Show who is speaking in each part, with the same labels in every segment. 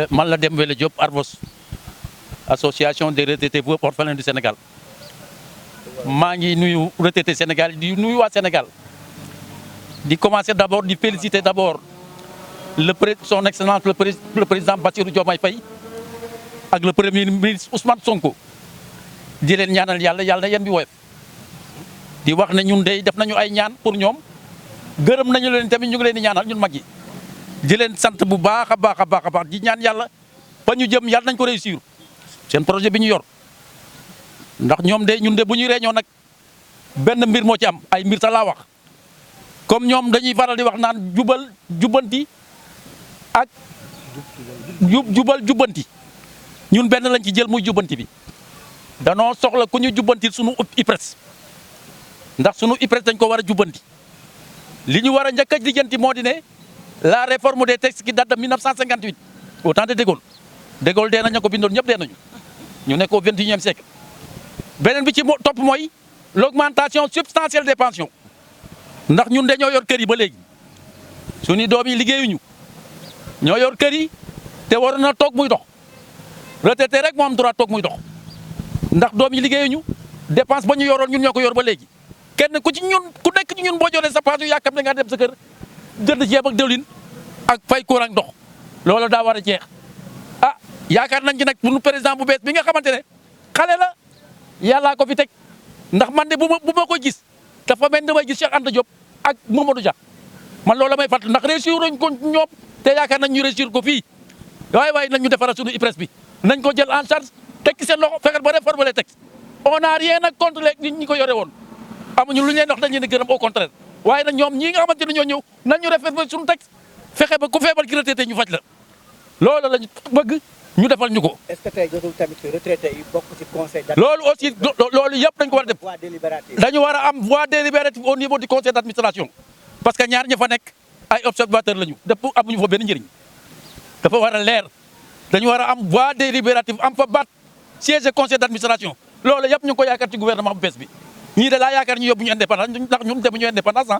Speaker 1: man la Dembélé Diop Arbos association des retraités orphelins du Sénégal maa ngi nuyu retraités Sénégal di nuyu waa Sénégal di commencer d'abord di féliciter d'abord son excellence le président Bassirou Diomaye Faye ak le premier ministre Ousmane Sonko di leen ñaanal yàlla na yéen bi woyof di wax ne ñun de def nañu ay ñaan pour ñoom gërëm nañu leen tamit ñu ngi leen di ñaanal ñun mag yi di leen sant bu baax a baax a baax di ñaan yàlla ba ñu jëm yàlla nañ ko réussir seen projet bi ñu yor ndax ñoom de ñun de bu ñuy réunion nag benn mbir moo ci am ay mbir sax laa wax comme ñoom dañuy faral di wax naan jubbanti ak jubbanti ñun benn lañ ci jël muy jubbanti bi danoo soxla ku ñu jubbanti sunu IPRES ndax sunu IPRES dañ ko war a jubbanti li ñu war a njëkk a lijjanti moo di ne la réforme des textes qui date de 1958 au temps de De Gaulle dee nañu ko bindoon ñëpp dee nañu ñu nekk au 21e siècle beneen bi ci topp mooy l'augmentation substantielle des pensions ndax ñun dañoo yor kër yi ba léegi suñu doom yi liggéeyuñu ñoo yor kër yi te waroon na toog muy dox retraité rek moo am droit toog muy dox ndax doom yi liggéeyuñu dépense ba ñu yoroon ñun ñoo ko yor ba léegi kenn ku nekk ci ñun boo jotee sa pension yàkkam ne nga dem sa kër jënd ceeb ak diwlin ak fay courant dox loolu daa war a jeex ah yaakaar nañ ci nag sunu président bu bees bi nga xamante ne xale la yàllaa ko fi teg ndax man de bu ma ko gis dafa mel ni damay gis Cheikh Anta Diop ak Mamadou Dia man loolu la may fàttali ndax réussir nañ ko ñoom te yaakaar nañ ñu réussir ko fii waaye nañ ñu defaral sunu IPRES bi nañ ko jël en charge teg ci seen loxo fexe ba réformer les textes on n'a rien nag contre les ñi ko yore woon amuñu lu ñu leen wax dañ leen di gërëm au contraire waaye nag ñoom ñii nga xamante ne ñoo ñëw nañ ñu réformer sunu texte fexe ba ku feebar ki retraité ñu faj la loolu lañu bëgg ñu defal ñu ko.
Speaker 2: est-ce que tey jotul tamit retraité yi bokk ci conseil
Speaker 1: loolu aussi loolu yëpp dañ ko war a def dañu war a am voix délibérative au niveau du conseil d'administration parce que ñaar ña fa nekk ay observateurs lañu def amuñu fa benn njëriñ dafa war a leer dañu war a am voix délibérative am fa baat siège conseil d'administration loolu yëpp ñu ngi ko yaakaar ci gouvernement bu bees bi ñii de laa yaakaar ñu yóbbu ñu indépendance ndax ñun demuñu indépendance ah.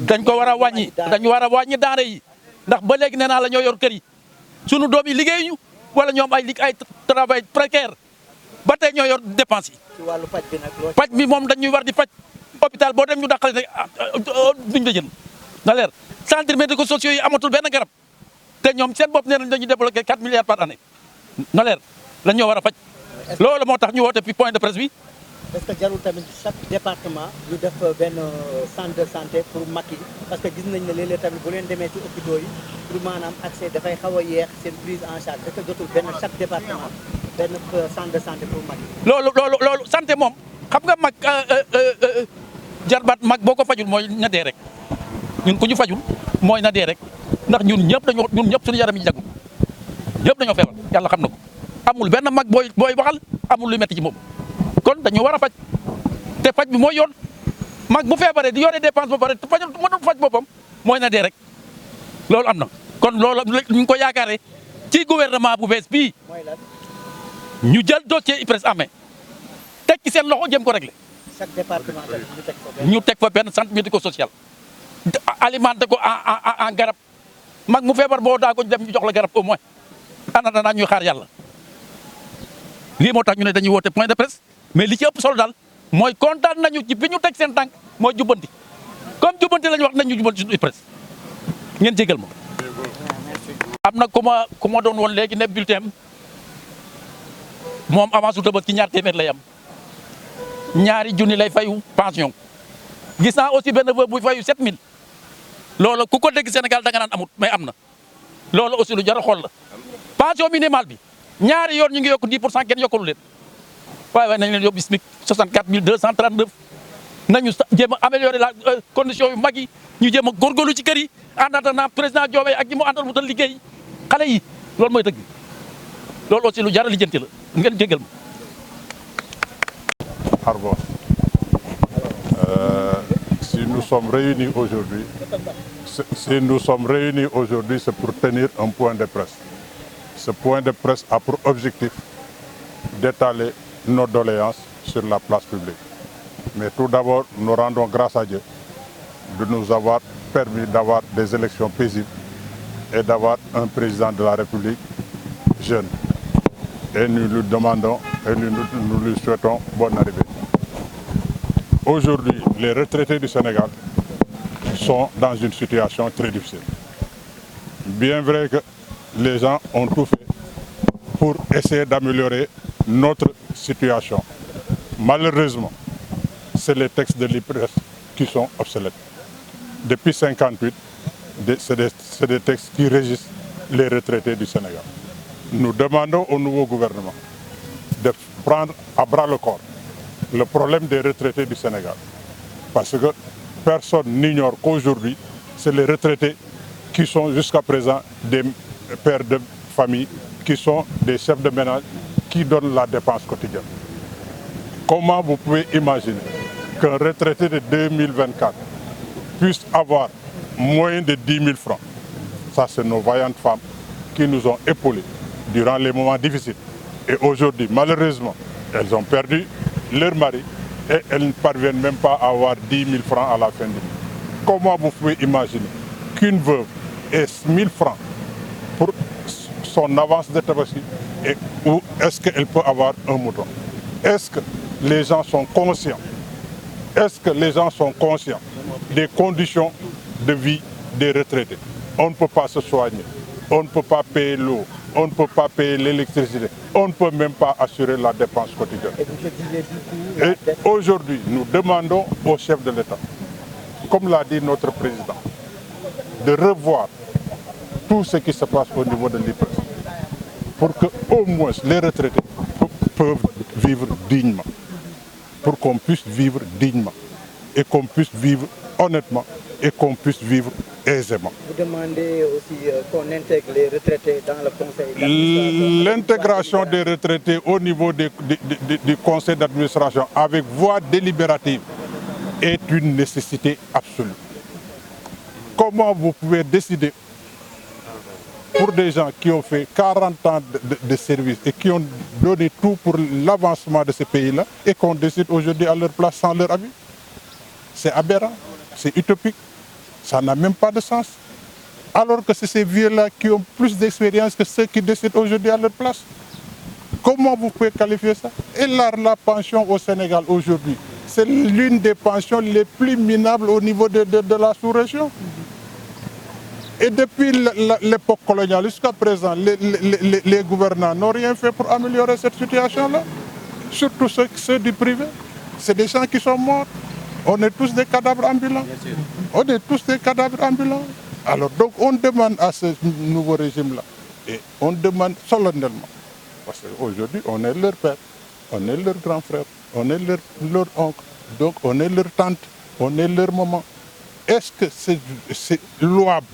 Speaker 1: dañ ko war a wàññi dañu war a wàññi denrée yi ndax ba léegi nee naa la ñoo yor kër yi sunu doom yi liggéeyuñu wala ñoom ay travail précaire ba tey ñoo yor dépense yi.
Speaker 2: ci wàllu paj bi nag
Speaker 1: paj bi moom dañuy war di faj hôpital boo dem ñu dàqale ne duñ la jël na leer centres médico-sociaux yi amatul benn garab te ñoom seen bopp nee nañ dañuy débloquer 4 milliards par année na leer la ñoo war a faj loolu moo tax ñu woote fi point de presse bi.
Speaker 2: est-ce que jarul tamit chaque département ñu def benn centre de santé pour mag yi parce que gis nañ ne léeg-léeg tamit bu leen demee ci hôpitaux yi pour maanaam accès dafay xaw a yeex seen prise en charge est-ce que jotul benn chaque département benn centre de santé pour mag yi.
Speaker 1: loolu santé moom xam nga mag jarbaat mag boo ko fajul mooy na dee rek ñun ku ñu fajul mooy na dee rek ndax ñun ñëpp suñu yaram yi jagul ñëpp dañoo feebar yàlla xam na ko amul benn mag booy waxal amul lu metti ci moom. kon dañu war a faj te faj bi mooy yoon mag bu feebaree di yore dépense ba pare te fajul mënul faj boppam mooy na dee rek loolu am na kon loolu ñu ngi ko yaakaaree ci gouvernement bu bees bii ñu jël dossier IPRES amee teg ci seen loxo jëm ko régler.
Speaker 2: chaque département
Speaker 1: ñu teg fa benn centre médico-social alimenté ko en garab mag mu feebar boo daa ko dem ñu jox la garab au moins ana danaa ñuy xaar yàlla lii moo tax ñu ne dañuy woote point de presse. mais li ci ëpp solo daal mooy kontaan nañu ci bi ñu teg seen tànk mooy jubbanti comme jubbanti lañu wax nañu jubbanti suñu IPRES ngeen jégal ma. am na ku ma doon woon léegi ne bulletin moom avance su Tabaski ci 2 téeméer lay am ñaari junni lay fayu pension gis naa aussi benn veuve buy fayu 7000 loolu ku ko dégg Sénégal da nga naan amut mais am na loolu aussi lu jar a xool la pension minimale bi ñaari yoon ñu ngi yokk 10% kenn yokkalu leen. waaye nañ leen yóbbu SMIC 64 239 nañu jéem a améliorer la condition yu mag yi ñu jéem a góorgóorlu ci kër yi en attendant président Diomaye ak ñi mu àndal mu tal liggéey xale yi loolu mooy dëgg loolu aussi lu jar a lijjanti la ngeen jégal ma.
Speaker 3: Arbos, si nous sommes réunis aujourd'hui, c'est pour tenir un point de presse. Ce point de presse a pour objectif d'étaler nos doléances sur la place publique. Mais tout d'abord, nous rendons grâce à Dieu de nous avoir permis d'avoir des élections paisibles est d'avoir un président de la République jeune. Et nous lui demandons et nous lui souhaitons bonne arrivée. Aujourd'hui, les retraités du Sénégal sont dans une situation très difficile. Bien vrai que les gens ont tout fait pour essayer d'améliorer notre situation. Malheureusement, c'est les textes de l'IPRES qui sont obsolètes. Depuis 1958, c'est des textes qui régissent les retraités du Sénégal. Nous demandons au nouveau gouvernement de prendre à bras le corps le problème des retraités du Sénégal. Parce que personne n'ignore qu'aujourd'hui, c'est les retraités qui sont jusqu'à présent des pères de famille, qui sont des chefs de ménage, qui donnent la dépense quotidienne. Comment vous pouvez imaginer qu'un retraité de 2024 puisse avoir moins de 10 000 francs? Ça, c'est nos vaillantes femmes qui nous ont épaulés durant les moments difficiles. Et aujourd'hui, malheureusement, elles ont perdu leur mari et elles ne parviennent même pas à avoir 10 000 francs à la fin du mois. Comment vous pouvez imaginer qu'une veuve ait 1 000 francs pour son avance de tabaski, et où est-ce qu'elle peut avoir un mouton? Est-ce que les gens sont conscients? Est-ce que les gens sont conscients des conditions de vie des retraités? On ne peut pas se soigner, on ne peut pas payer l'eau, on ne peut pas payer l'électricité, on ne peut même pas assurer la dépense quotidienne. Et aujourd'hui, nous demandons au chef de l'État, comme l'a dit notre président, de revoir tout ce qui se passe au niveau de l'IPRES pour que au moins les retraités peuvent vivre dignement, pour qu'on puisse vivre dignement et qu'on puisse vivre honnêtement et qu'on puisse vivre aisément.
Speaker 2: Vous demandez aussi qu'on intègre les retraités dans le conseil d'administration.
Speaker 3: L'intégration des retraités au niveau du conseil d'administration avec voix délibérative est une nécessité absolue. Comment vous pouvez décider pour des gens qui ont fait 40 ans de service et qui ont donné tout pour l'avancement de ce pays-là et qu'on décide aujourd'hui à leur place sans leur avis? C'est aberrant, c'est utopique, ça n'a même pas de sens. Alors que c'est ces vieux-là qui ont plus d'expérience que ceux qui décident aujourd'hui à leur place. Comment vous pouvez qualifier ça? Et la pension au Sénégal aujourd'hui, c'est l'une des pensions les plus minables au niveau de la sous-région. Et depuis l'époque coloniale jusqu'à présent, les gouvernants n'ont rien fait pour améliorer cette situation-là. Surtout ceux du privé. C'est des gens qui sont morts. On est tous des cadavres ambulants. On est tous des cadavres ambulants. Alors donc on demande à ce nouveau régime-là, et on demande solennellement, parce qu'aujourd'hui on est leur père, on est leur grand frère, on est leur oncle, donc on est leur tante, on est leur maman. Est-ce que c'est louable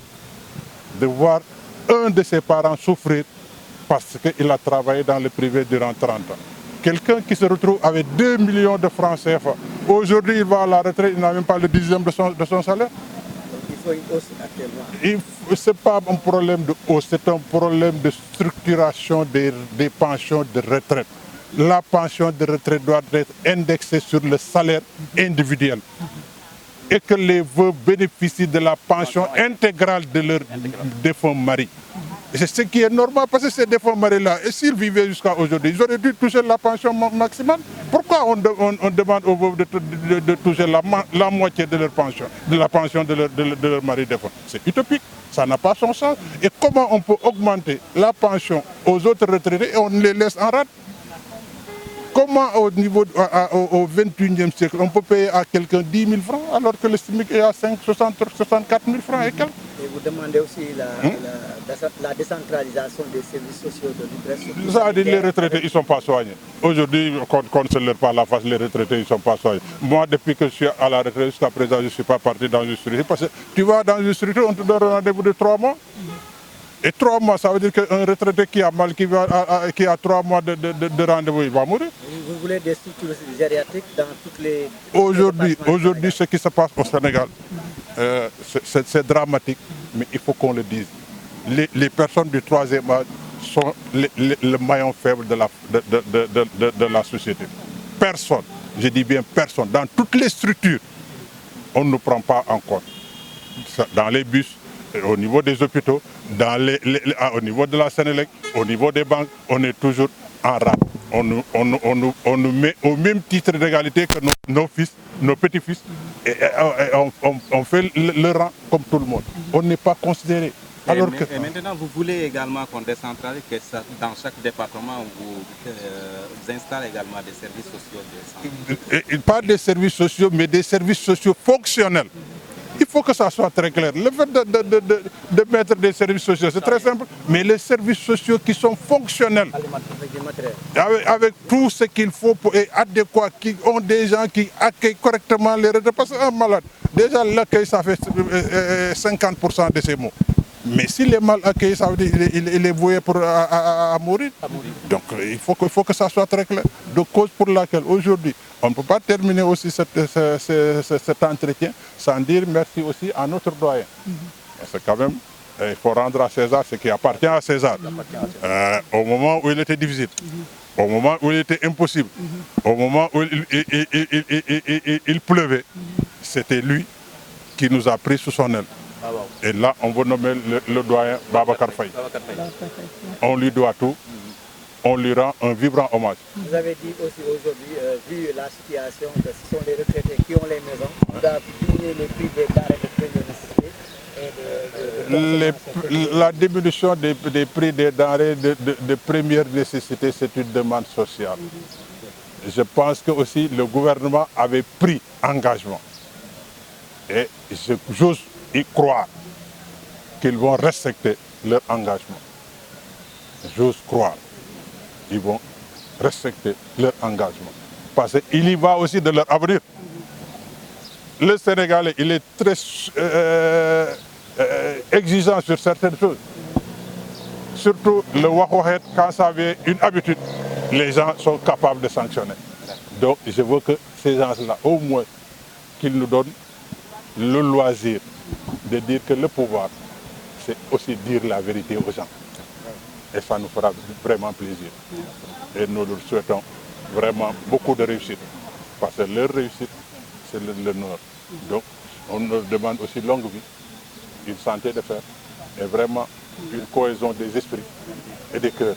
Speaker 3: de voir un de ses parents souffrir parce qu'il a travaillé dans le privé durant 30 ans? Quelqu'un qui se retrouve avec 2 millions de francs CFA, aujourd'hui il va à la retraite, il n'a même pas le 10e de son salaire.
Speaker 2: Il faut une hausse actuellement.
Speaker 3: Ce n'est pas un problème de hausse, c'est un problème de structuration des pensions de retraite. La pension de retraite doit être indexée sur le salaire individuel et que les veuves bénéficient de la pension intégrale de leur défunt mari. C'est ce qui est normal parce que ces défunts maris-là, et s'ils vivaient jusqu'à aujourd'hui, ils auraient dû toucher la pension maximale. Pourquoi on demande aux veuves de toucher la moitié de leur pension, de la pension de leur mari défunt? C'est utopique, ça n'a pas son sens. Et comment on peut augmenter la pension aux autres retraités et on les laisse en rade? Comment au 21e siècle, on peut payer à quelqu'un 10 000 francs alors que le SMIC est à 64 000 francs et quelques?
Speaker 2: Et vous demandez aussi la décentralisation des services sociaux de l'IPRES.
Speaker 3: Ça a dit les retraités, ils ne sont pas soignés. Aujourd'hui, qu'on ne se leur parle à la face, les retraités, ils ne sont pas soignés. Moi, depuis que je suis à la retraite, jusqu'à présent, je ne suis pas parti dans une structure. Parce que tu vas dans une structure, on te donne un rendez-vous de 3 mois. Et 3 mois, ça veut dire qu'un retraité qui a mal, qui a 3 mois de rendez-vous, il va mourir.
Speaker 2: Vous voulez des structures gériatriques dans toutes les...
Speaker 3: Aujourd'hui, ce qui se passe au Sénégal, c'est dramatique, mais il faut qu'on le dise. Les personnes du 3e âge sont le maillon faible de la société. Personne, je dis bien personne, dans toutes les structures, on ne nous prend pas en compte. Dans les bus, au niveau des hôpitaux, au niveau de la Sénélec, au niveau des banques, on est toujours en rade. On nous met au même titre d'égalité que nos fils, nos petits-fils, et on fait le rang comme tout le monde. On n'est pas considéré.
Speaker 4: Et maintenant, vous voulez également qu'on décentralise, que dans chaque département, vous installez également des services sociaux de santé.
Speaker 3: Pas des services sociaux, mais des services sociaux fonctionnels. Il faut que ça soit très clair. Le fait de mettre des services sociaux, c'est très simple, mais les services sociaux qui sont fonctionnels, avec tout ce qu'il faut pour être adéquat, qui ont des gens qui accueillent correctement les retraités. Parce qu'un malade, déjà l'accueil, ça fait 50% de ses maux. Mais s'il est mal accueilli, ça veut dire qu'il est voué à mourir. Donc il faut que ça soit très clair. De cause pour laquelle aujourd'hui, on ne peut pas terminer aussi cet entretien sans dire merci aussi à notre doyen. Parce que quand même, il faut rendre à César ce qui appartient à César. Au moment où il était difficile, au moment où il était impossible, au moment où il pleuvait, c'était lui qui nous a pris sous son aile. Et là, on va nommer le doyen Babacar Faye. On lui doit tout. On lui rend un vibrant hommage.
Speaker 2: Vous avez dit aussi aujourd'hui, vu la situation, que ce sont les retraités qui ont les maisons, on doit diminuer les prix des denrées de première nécessité.
Speaker 3: La diminution des prix des denrées de première nécessité, c'est une demande sociale. Je pense que aussi le gouvernement avait pris engagement. Et j'ose y croire qu'ils vont respecter leur engagement. J'ose croire qu'ils vont respecter leur engagement. Parce qu'il y va aussi de leur avenir. Le Sénégalais, il est très exigeant sur certaines choses. Surtout le wahohet, quand ça devient une habitude, les gens sont capables de sanctionner. Donc je veux que ces gens-là, au moins, qu'ils nous donnent le loisir de dire que le pouvoir, c'est aussi dire la vérité aux gens. Et ça nous fera vraiment plaisir. Et nous leur souhaitons vraiment beaucoup de réussite. Parce que leur réussite, c'est le nôtre. Donc, on leur demande aussi longue vie, une santé de fer, et vraiment une cohésion des esprits et des cœurs.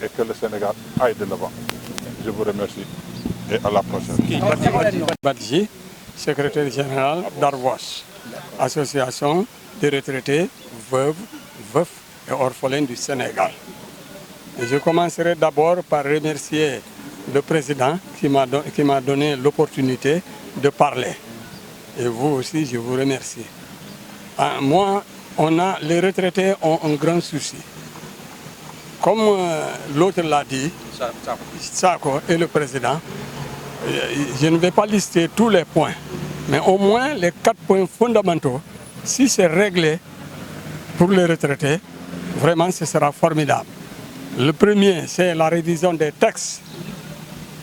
Speaker 3: Et que le Sénégal aille de l'avant. Je vous remercie et à la prochaine.
Speaker 5: Badji, secrétaire général d'Arvos, association des retraités, veuves, veufs et orphelins du Sénégal. Et je commencerai d'abord par remercier le président qui m'a donné l'opportunité de parler. Et vous aussi, je vous remercie. Moi, les retraités ont un grand souci. Comme l'autre l'a dit, Sako et le président, je ne vais pas lister tous les points, mais au moins les 4 points fondamentaux, si c'est réglé pour les retraités, vraiment ce sera formidable. Le premier, c'est la révision des textes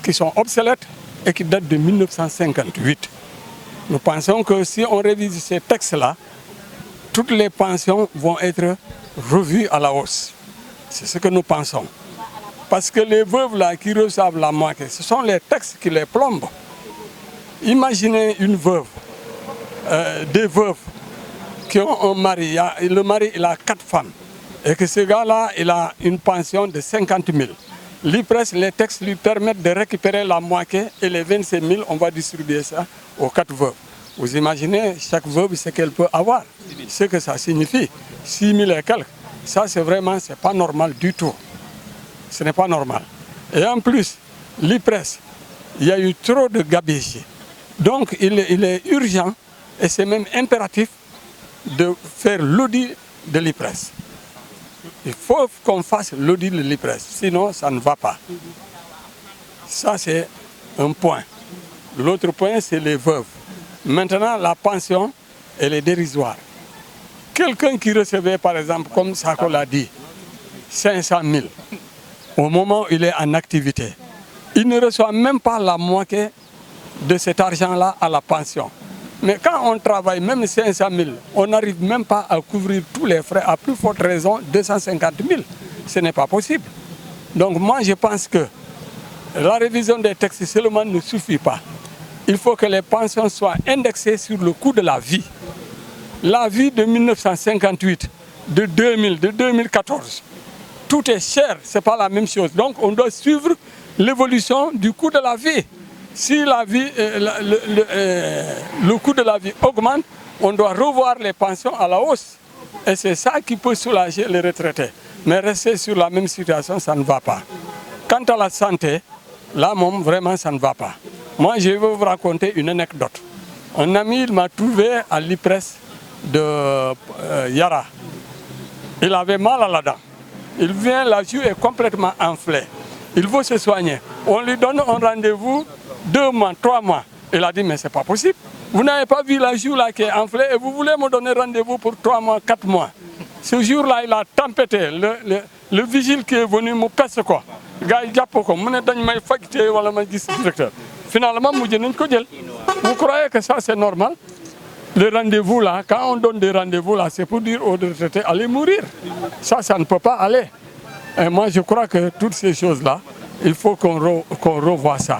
Speaker 5: qui sont obsolètes et qui datent de 1958. Nous pensons que si on révise ces textes-là, toutes les pensions vont être revues à la hausse. C'est ce que nous pensons. Parce que les veuves là qui reçoivent la moitié, ce sont les textes qui les plombent. Imaginez une veuve, des veuves qui ont un mari, le mari il a 4 femmes, et que ce gars-là il a une pension de 50 000. L'IPRES, les textes lui permettent de récupérer la moitié et les 25 000, on va distribuer ça aux 4 veuves. Vous imaginez chaque veuve ce qu'elle peut avoir, ce que ça signifie, 6 000 et quelques. Ça c'est vraiment, c'est pas normal du tout. Ce n'est pas normal. Et en plus, l'IPRES, il y a eu trop de gabegies. Donc il est urgent et c'est même impératif de faire l'audit de l'IPRES. Il faut qu'on fasse l'audit de l'IPRES, sinon ça ne va pas. Ça c'est un point. L'autre point c'est les veuves. Maintenant la pension, elle est dérisoire. Quelqu'un qui recevait par exemple, comme Sako l'a dit, 500 000, au moment où il est en activité, il ne reçoit même pas la moitié de cet argent-là à la pension. Mais quand on travaille même 500 000, on n'arrive même pas à couvrir tous les frais, à plus forte raison 250 000. Ce n'est pas possible. Donc moi je pense que la révision des textes seulement ne suffit pas. Il faut que les pensions soient indexées sur le coût de la vie. la vie de 1958, de 2000, de 2014, tout est cher, ce n'est pas la même chose. Donc on doit suivre l'évolution du coût de la vie. Si le coût de la vie augmente, on doit revoir les pensions à la hausse. Et c'est ça qui peut soulager les retraités. Mais rester sur la même situation, ça ne va pas. Quant à la santé, là, vraiment, ça ne va pas. Moi, je vais vous raconter une anecdote. Un ami, il m'a trouvé à l'IPRES de Yara. Il avait mal à la dent. Il vient, la joue est complètement enflée. Il veut se soigner. On lui donne un rendez-vous 2 mois, 3 mois. Il a dit, mais c'est pas possible. Vous n'avez pas vu la joue là qui est enflée et vous voulez me donner rendez-vous pour 3 mois, 4 mois. Ce jour-là, il a tempêté. Le vigile qui est venu me pèse quoi. Gars, il a directeur. Finalement, vous croyez que ça c'est normal? Les rendez-vous là, quand on donne des rendez-vous là, c'est pour dire aux retraités allez mourir. Ça ne peut pas aller. Et moi, je crois que toutes ces choses-là, il faut qu'on revoie ça.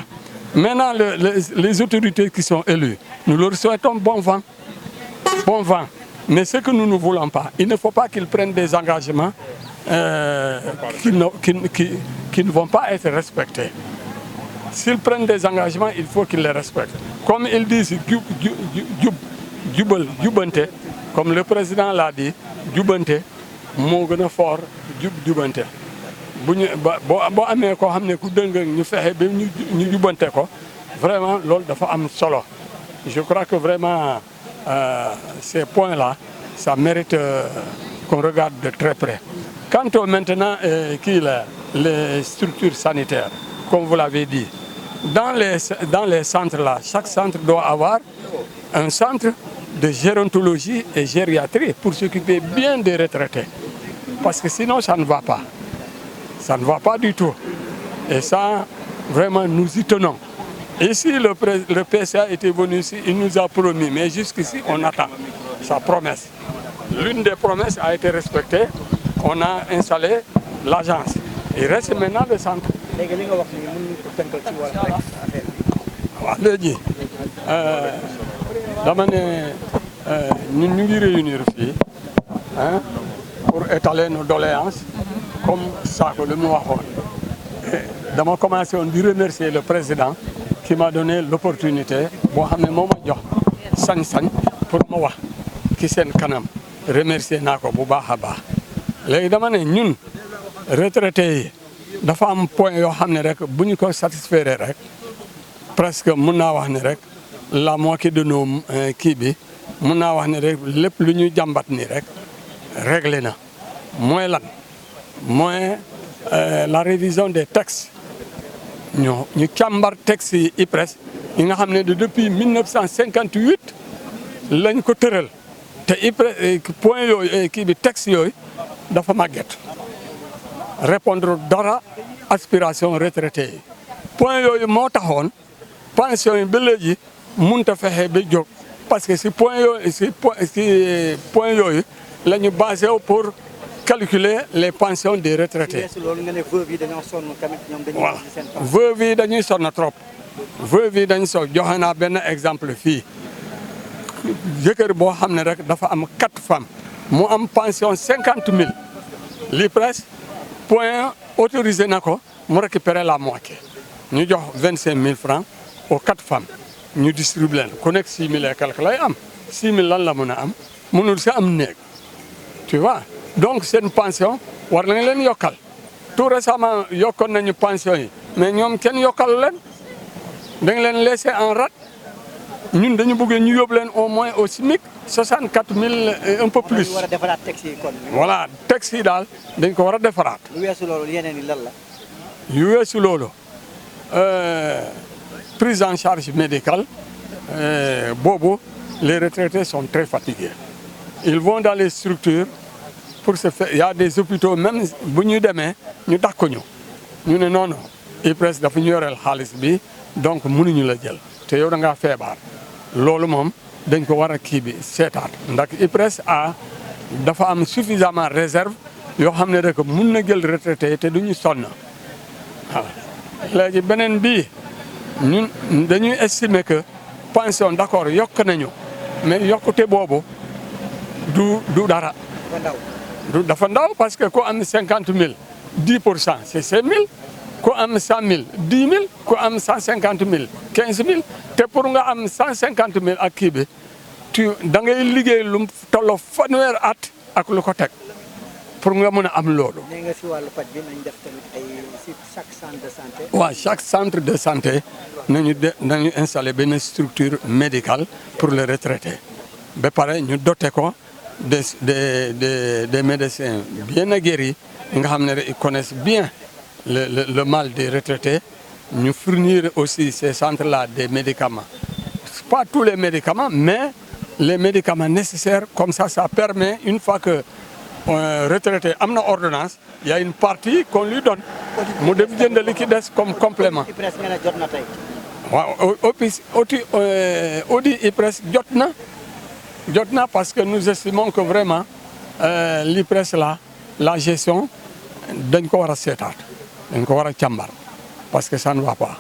Speaker 5: Maintenant, les autorités qui sont élues, nous leur souhaitons bon vent. Bon vent. Mais ce que nous ne voulons pas, il ne faut pas qu'ils prennent des engagements qui ne vont pas être respectés. S'ils prennent des engagements, il faut qu'ils les respectent. Comme ils disent, jubante, comme le président l'a dit, jubante, moo gën a fort jubante. Boo amee koo xam ne ku dëng ñu fexe ba ñu jubante ko vraiment loolu dafa am solo. Je crois que vraiment ces points-là, ça mérite qu'on regarde de très près. Quant au maintenant les structures sanitaires, comme vous l'avez dit, dans les centres là, chaque centre doit avoir un centre de gérontologie et gériatrie pour s'occuper bien des retraités. Parce que sinon, ça ne va pas. Ça ne va pas du tout. Et ça, vraiment, nous y tenons. Ici, le PCA était venu ici, il nous a promis, mais jusqu'ici, on attend sa promesse. L'une des promesses a été respectée. On a installé l'agence. Il reste maintenant le centre. Léegi dama ne ñun ñu ngi réunir fii pour étaler nos doléances comme ça que lu mu waxoon. Dama commencé woon di remercier le président qui m'a donné l'opportunité boo xam ne moo ma jox sañ-sañ pour ma wax ci seen kanam remercier naa ko bu baax a baax. Léegi dama ne ñun retraités yi dafa am point yoo xam ne rek bu ñu ko satisfaire rek presque mun naa wax ne rek la moitié de nos kii bi mun naa wax ne rek lépp lu ñu jàmbat ni rek réglé na. Mooy lan mooy la révision des textes ñu càmbar textes yi IPRES yi nga xam ne depuis 1958 lañ ko tëral te IPRES point yooyu kii bi texte yooyu dafa màgget répondre dara aspiration retraité yi point yooyu moo taxoon pension yi ba léegi mënut a fexe ba jóg parce que si point yooyu la ñu basé pour calculer les pensions des retraités. Voilà veuve yi dañuy sonn trop veuve yi dañuy sonn joxe naa benn exemple fii jëkkër boo xam ne rek dafa am 4 femmes mu am pension 50 000 l'IPRES point autorisé na ko mu récupérer la moitié ñu jox 25 000 francs aux 4 femmes ñu distribué leen ku nekk 6 000 et quelque lay am 6 000 lan la mën a am mënul si am néeg tu vois donc seen pension war nañ leen yokkal tout récemment yokkoon nañu pension yi mais ñoom kenn yokkal leen dañ leen laissé en rade ñun dañu bëgg ñu yóbbu leen au moins au SMIC 64 000 un peu plus.
Speaker 2: war a defaraat texte yi kon.
Speaker 5: Voilà texte yi daal dañ ko war a defaraat.
Speaker 2: lu weesu loolu yeneen yi lan la.
Speaker 5: yu weesu loolu prise en charge médicale boobu les retraités sont très fatigués. Ils vont dans les structures pour se faire. Il y a des hôpitaux même bu ñu demee ñu dàq ñu ne non non IPRES dafa ñu yoreel xaalis bi donc mënuñu la jël te yow da ngaa feebar loolu moom dañ ko war a kii bi seetaat ndax IPRES dafa am suffisamment réserve yoo xam ne rek mun na jël retraité te duñu sonn waaw. Léegi beneen bii ñun dañuy estimer que pension d'accord yokk nañu mais yokkute boobu du dara. dafa ndaw parce que ku am 50 000 10% c'est 5 000 ku am 100 000 10 000 ku am 150 000 15 000 te pour nga am 150 000 ak kii bi da ngay liggéey lu tolloo fanweer at ak lu ko teg pour nga mën a am loolu.
Speaker 2: nee nga si wàllu paj bi nañ def tamit ay si chaque centre de santé.
Speaker 5: waaw chaque centre de santé nañu installé benn structure médicale pour les retraités ba pare ñu doté ko des médecins bien aguerris nga xam ne ils connaissent bien le mal des retraités. Nous fournir aussi ces centres-là des médicaments. Pas tous les médicaments, mais les médicaments nécessaires. Comme ça permet, une fois que retraité a une ordonnance, il y a une partie qu'on lui donne. Nous devons de liquidez comme complément. Audi IPRES jotna parce que nous estimons que vraiment l'IPRES là, la gestion, d'un corps à 7 ans, d'un corps à chambar. Parce que ça ne va pas.